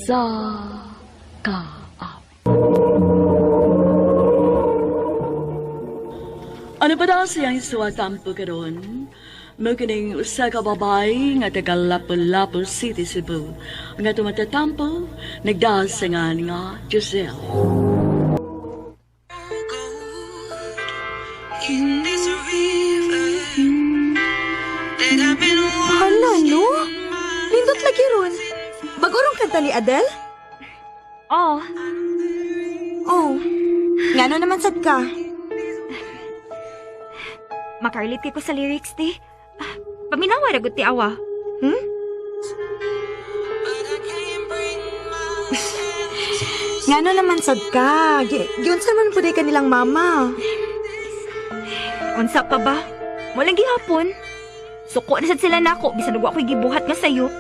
sa kaawit. Ano pa daw siyang isuwatampo karon? Magkining usa ka babay nga taga Lapu-Lapu City, Cebu. Nga tumatatampo, nagdasangan nga Giselle. Hala, no? Nindot lagi ron. Bagorong kanta ni Adele? Oh, Oh. Ngano naman sad ka? makarelate kay ko sa lyrics, ti. Paminawa ragot ti awa. Ngano naman sad ka? Giunsa man puday ka nilang mama. Unsa pa ba? Walang gihapon. Suko na sad sila nako, bisan ug ako'y gibuhat nga sayo.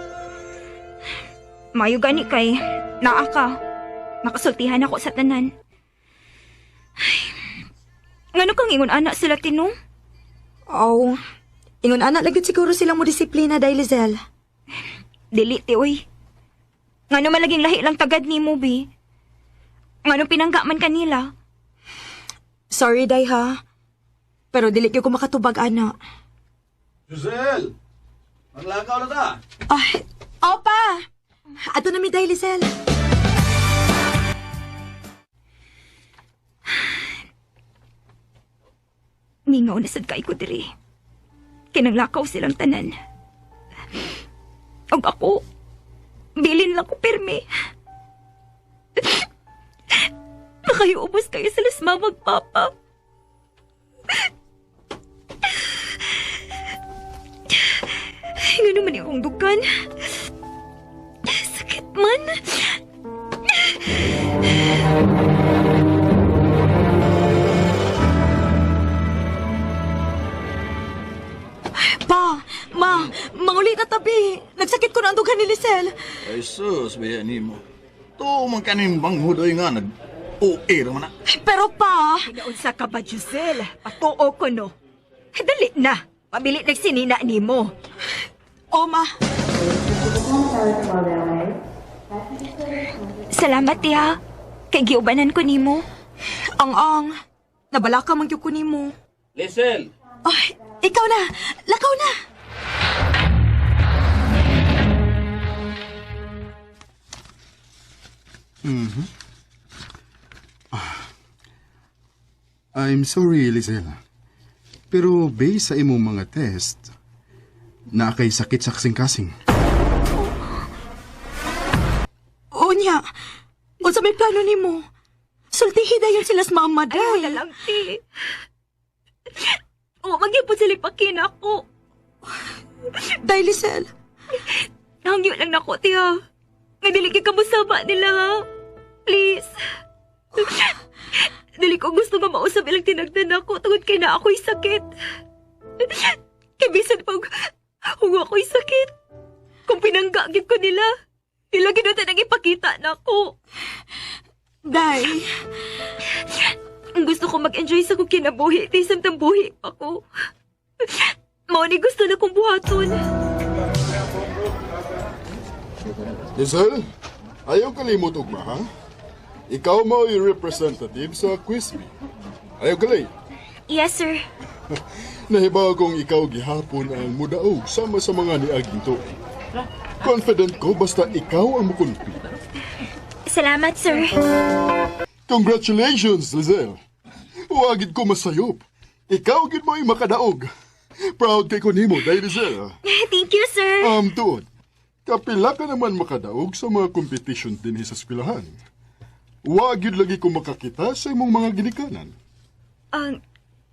Mayo gani kay naa ka. Makasultihan ako sa tanan. Ay, ngano kang ingon anak sila tinong? Oh. Ingon anak lagit siguro silang mo disiplina dahil Lizel. Dili ti oy. Ngano malaging lahi lang tagad nimo bi? Ngano pinangga man kanila? Sorry, day ha. Pero dili ko makatubag ana. Giselle! Maglakaw na ta! Ay, opa! Ato na mi day Lizel. Mingaw na sad kay ko diri. Kinanglakaw silang tanan. Og ako, bilin lang ko permi. Nakayubos kayo sa lasma magpapa. Nga naman yung dugan. Sakit man. Pa, ma, manguli na tabi. Nagsakit ko na ang dugan ni Lizel. Ay sus, baya ni mo. To man kanin bang hudoy nga nag-OA naman na. Pero pa, Pinaunsa ka ba, Giselle? Patuo ko, no? Dali na. Pabili nagsinina ni mo. o ma, Salamat, tiya. Kay giubanan ko nimo. ang nabalaka man gyud ko nimo. Lisel! Ay, ikaw na. Lakaw na. I'm sorry, Lizel. Pero based sa imong mga test, na kay sakit sa kasing-kasing. Unya, unsa may plano nimo? Sultihi dayon sila sa mama Ay, day. wala lang, ti. O, mag-ipon sila pakin ako. Day, Lizel. Hangyo lang nako, tiya. Nga ka musaba nila, ha? Please. Dili ko gusto nga mausap ilang tinagdan ako tungod kay na ako'y sakit. Kay bisan pag huwag ako'y sakit. Kung pinanggagit ko nila, ilagin na nang ipakita na ako. Day, Ang gusto ko mag-enjoy sa kong kinabuhi, di samtang buhi pa ko. Mao ni gusto na kong buhaton. Lizel, ayaw kalimot ugma, ha? Ikaw mo yung representative sa quiz bee. Ayaw kalay. Yes, sir. Nahibaw kong ikaw gihapon ang mudaog sama sa mga niaging to. Confident ko basta ikaw ang mukunpi. Salamat, sir. Congratulations, Lizel. Huwagid ko masayop. Ikaw gid mo yung makadaog. Proud kay ko nimo, day Lizel. Thank you, sir. Tuod. Kapila ka naman makadaog sa mga competition din sa eskwelahan. Huwagid lagi ko makakita sa imong mga ginikanan.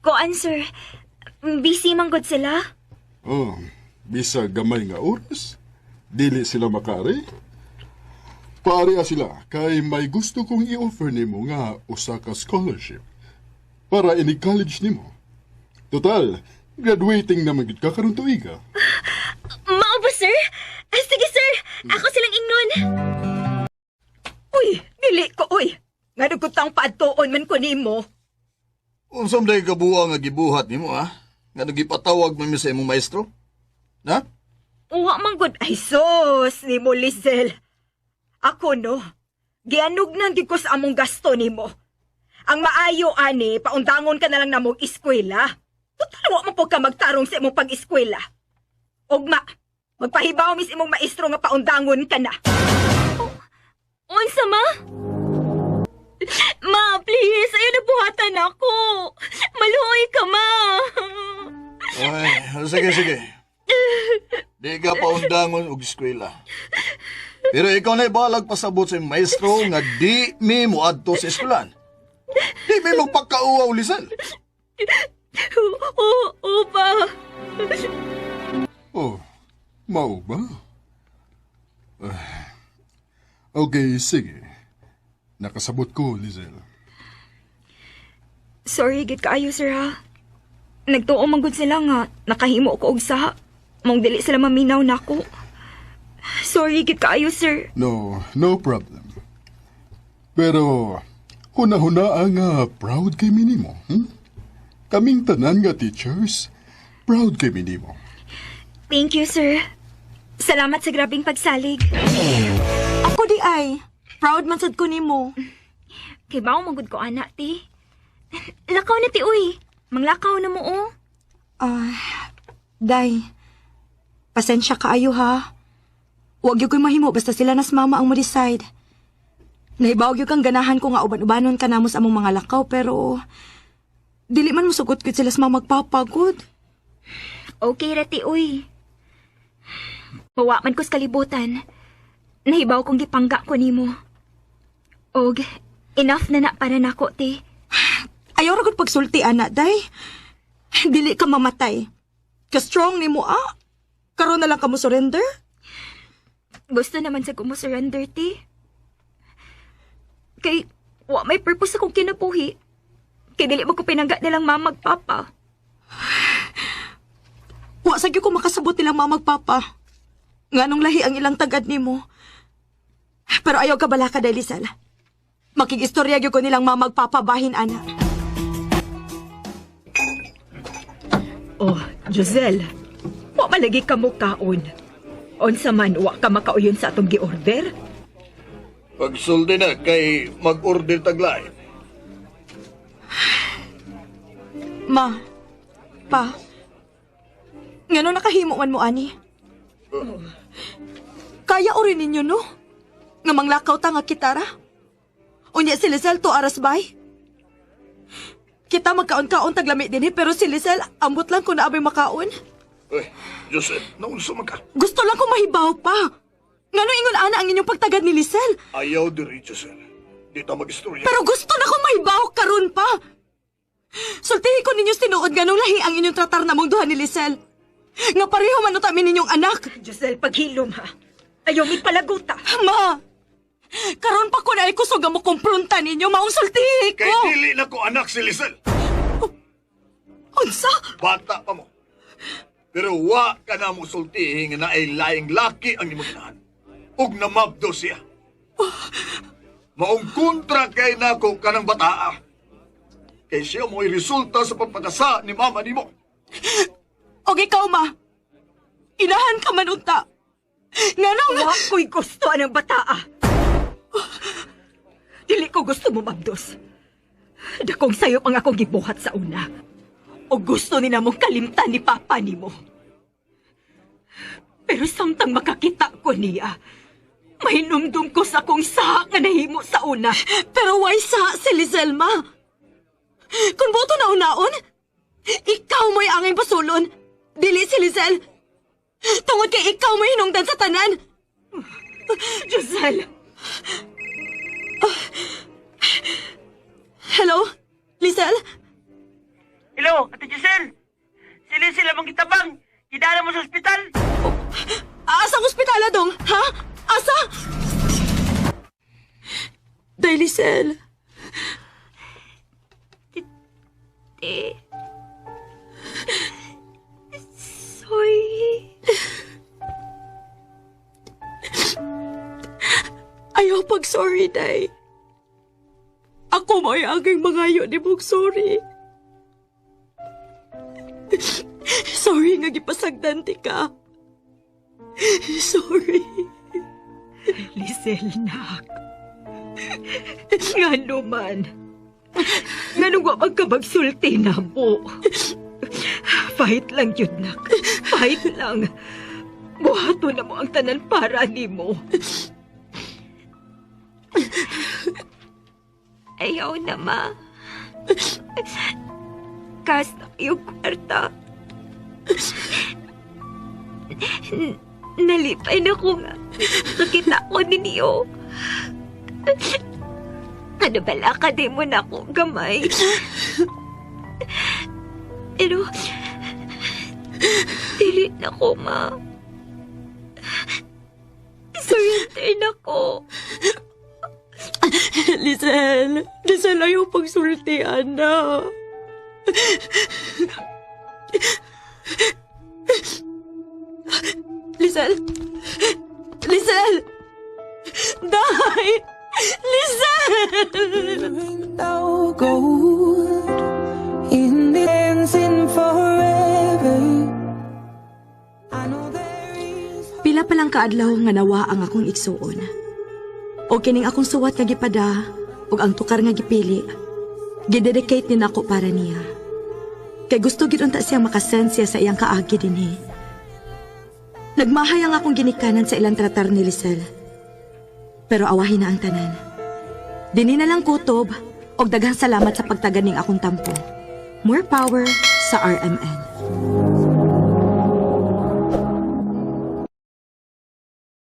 Koan, sir. Busy man gud sila. Oh, bisa gamay nga oras. Dili sila makari. Pareha sila kay may gusto kong i-offer nimo nga usa ka scholarship para ini-college nimo. Total, graduating naman gid ka karon tuiga. Mao ba, sir? Sige, sir. Ako silang ingnon. Uy, dili ko, uy. Nga nagkutang paadtoon man ko nimo. Unsam day kabuwa nga gibuhat nimo ha? Nga nagipatawag man mi sa imong maestro? Na? Uwa man gud. Ay, sus, ni mo, Lizel. Ako no, gianugnan gid ko sa among gasto nimo. Ang maayo ani, paundangon ka na lang namong eskwela. Total wa mo po ka magtarong sa imong pag-eskwela. Ugma, magpahibaw mis imong maestro nga paundangon ka na. Unsa ma? Ma, please, ayaw na buhatan ako. Maluoy ka, ma. Ay, sige. Di ka pa undangon og eskwela. Pero ikaw na'y balag pasabot sa maestro nga di mi mo adto sa eskwelahan. Di mi magpakauaw, Lisel. Oo, pa. Oh, mao ba? Okay, sige. Nakasabot ko, Lizel. Sorry, gid kaayo, sir, ha? Nagtuo man gud sila nga, nakahimo ko og saha. Mong dili sila maminaw nako. Sorry, gid kaayo, sir. No problem. Pero, huna-hunaa nga proud kay minimo, Kaming tanan nga teachers, proud kay minimo. Thank you, sir. Salamat sa grabing pagsalig. Ako di ay. Proud man sad ko nimo. Kay bawo magud ko, anak, ti. Lakaw na, ti, uy. Manglakaw na mo, oh. Day. Pasensya kaayo ha. Huwag yung ko'y mahimo basta sila nas mama ang mo-decide. Nahibaw yung kang ganahan ko nga uban-ubanon ka namo sa among mga lakaw pero dili man mo sugot ko sila sa mga magpapagod. Okay, rati, uy. Mawa man ko sa kalibutan. Nahibaw kong gipangga ko nimo. Og, enough na para nako, ti. Ayaw ra gud pagsulti, anak, day. Dili ka mamatay. Ka-strong nimo, Karon na lang ka mo surrender? Gusto naman sa kumo surrender, ti. Kay, wa may purpose akong kinabuhi. Kay dili mo ko pinangga nilang mamagpapa. Wa sa gyud ko makasabot nilang mamagpapa. Nganong lahi ang ilang tagad nimo. Pero ayaw ka bala ka, day, Lisel. Makigistorya gyud ko nilang mamagpapabahin, ana. Oh, Giselle, wa malagi ka mo kaon. Unsa man, wa ka makauyon sa atong gi-order? Pagsulti na kay mag-order taglay. Ma, pa, ngano nakahimo man mo, ani? Kaya o rin ninyo, no? Nga manglakaw ta nga kitara? Unya si Lisel to aras bay? Kita magkaon-kaon taglami din pero si Lisel ambot lang kung naabay makaon. Eh, Joseph, naunsa man ka? Gusto lang ko mahibaw pa. Ngano ingon ana ang inyong pagtagad ni Lisel? Ayaw diri, Joseph. Di ta mag-istorya. Pero gusto na ko mahibaw karon pa. Sultihin ko ninyo tinuod ganong lahi ang inyong tratar na mong duha ni Lisel. Nga pareho man utamin ninyong anak. Giselle, paghilom ha. Ayaw mi palaguta. Ma! Karon pa ko na ikusog ang mo kumpronta ninyo, maong sultihin Kay ko! dili na ko anak si Lisel. Unsa? Bata pa mo. Pero wa ka na mo sultihin nga na ay laing laki ang imong inahan. Ug namabdo siya. Maong kontra kay nako kanang bataa. Kay siya mo'y resulta sa pagpakasa ni mama nimo. Og ikaw, ma. Inahan ka man unta. Nganong... Wa ko'y gusto ng bataa. Dili ko gusto mo, Mabdos. Dakong sayo pang akong gibuhat sa una. O gusto ni na mong kalimtan ni Papa ni mo. Pero samtang makakita ko niya, mahinumdum ko sa kong saha nga nahimo sa una. Pero why sa si Lisel, ma? Kung boto na unaon, ikaw mo'y angin pasulon. Dili si Lisel. Tungod kay ikaw mo'y hinungdan sa tanan. Giselle! Hello? Lisel? Hello, Ate Giselle. Sila mong kitabang. Idala mo sa ospital. Asang ospitala dong? Ha? Asa? Day, Lisel. Sorry. Ayaw pag-sorry, Day. Ako mo'y aging mangayo ni mong sorry. Sorry nga gipasagdan ti ka. Sorry. Lisel, nak. Nga naman. Nga nung wapag ka magsulti na mo. Fight lang yun, nak. Fight lang. Buhato na mo ang tanan para ni mo. Ayaw na, ma. Kasta yung kwarta. Nalipay na ko nga. Nakita ko ninyo. Ano bala ka di mo na akong gamay. Pero, dili na ko, ma. Surrender na ko. Lisel, Lisel, ayaw pagsultian na. Lisel! Lisel! Day! Lisel! Now gold in dancing forever. I know there is. Pila pa lang kaadlaw nga nawa ang akong igsuon. O kining akong suwat nga gipada, o ang tukar nga gipili, gidedicate ni nako para niya. Kay gusto gid unta siya makasensya sa iyang kaagi dinhi. Nagmahay ang akong ginikanan sa ilang tratar ni Lisel. Pero awahin na ang tanan. Dini na lang kutob, og daghang salamat sa pagtagad ning akong tampo. More power sa RMN.